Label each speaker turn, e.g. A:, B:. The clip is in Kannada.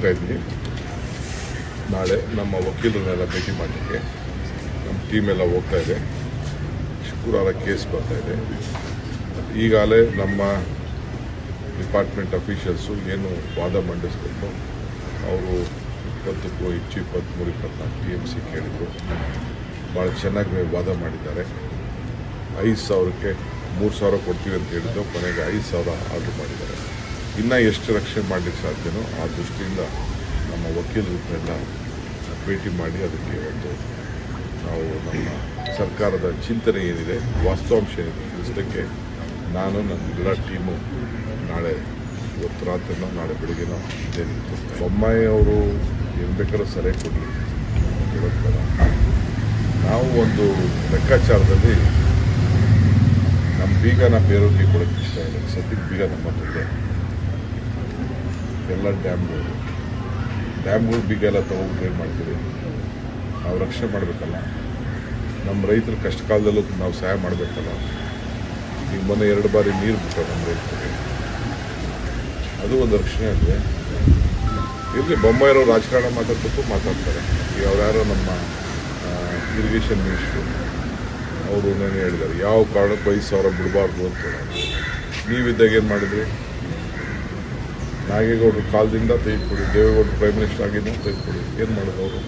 A: ಹೋಗ್ತಾ ಇದ್ವಿ. ನಾಳೆ ನಮ್ಮ ವಕೀಲರನ್ನೆಲ್ಲ ಭೇಟಿ ಮಾಡಲಿಕ್ಕೆ ನಮ್ಮ ಟೀಮ್ ಎಲ್ಲ ಹೋಗ್ತಾ ಇದೆ. ಶುಕ್ರವಾರ ಕೇಸ್ ಬರ್ತಾ ಇದೆ. ಈಗಾಗಲೇ ನಮ್ಮ ಡಿಪಾರ್ಟ್ಮೆಂಟ್ ಅಫಿಷಿಯಲ್ಸು ಏನು ವಾದ ಮಂಡಿಸ್ಬೇಕು, ಅವರು 20ಕ್ಕೂ ಹೆಚ್ಚು 23-24 TMC ಕೇಳಿದರು. ಭಾಳ ಚೆನ್ನಾಗಿ ವಾದ ಮಾಡಿದ್ದಾರೆ. 5,000ಕ್ಕೆ 3,000 ಕೊಡ್ತೀವಿ ಅಂತ ಹೇಳಿದ್ದು, ಕೊನೆಗೆ 5,000 ಆರ್ಡರ್ ಮಾಡಿದ್ದಾರೆ. ಇನ್ನೂ ಎಷ್ಟು ರಕ್ಷಣೆ ಮಾಡಲಿಕ್ಕೆ ಸಾಧ್ಯನೋ ಆ ದೃಷ್ಟಿಯಿಂದ ನಮ್ಮ ವಕೀಲರನ್ನೆಲ್ಲ ಭೇಟಿ ಮಾಡಿ ಅದಕ್ಕೆ ಒಂದು ನಾವು ನಮ್ಮ ಸರ್ಕಾರದ ಚಿಂತನೆ ಏನಿದೆ, ವಾಸ್ತವಾಂಶ ಏನಿದೆ ತಿಳಿಸೋದಕ್ಕೆ ನಾನು ನನ್ನ ಎಲ್ಲ ಟೀಮು ನಾಳೆ ಇವತ್ತು ರಾತ್ರಿನೋ ನಾಳೆ ಬೆಳಗ್ಗೆನೋ ಇದೇ ನಿಂತು ಬೊಮ್ಮಾಯಿ ಅವರು ಏನು ಬೇಕಾದ್ರೂ ಸಲಹೆ ಕೊಡಲಿ ಹೇಳೋಕ್ಕಲ್ಲ. ನಾವು ಒಂದು ಲೆಕ್ಕಾಚಾರದಲ್ಲಿ ನಮ್ಮ ಬೀಗನ ಬೇರೆಯವ್ರಿಗೆ ಕೊಡೋಕ್ಕೆ ಇಷ್ಟ ಇಲ್ಲ. ಸದ್ಯಕ್ಕೆ ಬೀಗ ನಮ್ಮ ಹತ್ರ ಎಲ್ಲ ಡ್ಯಾಮ್ಗಳು ಬೀಗ ಎಲ್ಲ ತೊಗೊಂಡು ಏನು ಮಾಡ್ತೀವಿ, ನಾವು ರಕ್ಷಣೆ ಮಾಡಬೇಕಲ್ಲ. ನಮ್ಮ ರೈತರ ಕಷ್ಟ ಕಾಲದಲ್ಲೂ ನಾವು ಸಹಾಯ ಮಾಡಬೇಕಲ್ಲ. ಈಗ ಮೊನ್ನೆ 2 ಬಾರಿ ನೀರು ಬಿಟ್ಟರು ನಮ್ಮ ರೈತರಿಗೆ, ಅದು ಒಂದು ರಕ್ಷಣೆ ಅಲ್ವೇ. ಇಲ್ಲಿ ಬೊಮ್ಮಾಯಿಯವರು ರಾಜಕಾರಣ ಮಾತಾಡ್ತಾರೆ. ಈಗ ಅವ್ರ್ಯಾರೋ ನಮ್ಮ ಇರಿಗೇಷನ್ ಮಿನಿಸ್ಟ್ರು ಅವರು ನಾನು ಹೇಳಿದ್ದಾರೆ, ಯಾವ ಕಾರಣಕ್ಕೂ 5,000 ಬಿಡಬಾರ್ದು ಅಂತ. ನೀವಿದ್ದಾಗ ಏನು ಮಾಡಿದ್ರಿ? ನಾಗೇಗೌಡರು ಕಾಲದಿಂದ ತೆಗೆದುಕೊಡಿ, ದೇವೇಗೌಡರು ಪ್ರೈಮ್ ಮಿನಿಸ್ಟರ್ ಆಗಿದ್ದು ತೆಗೆದುಕೊಡಿ. ಏನು ಮಾಡೋದು ಅವರು?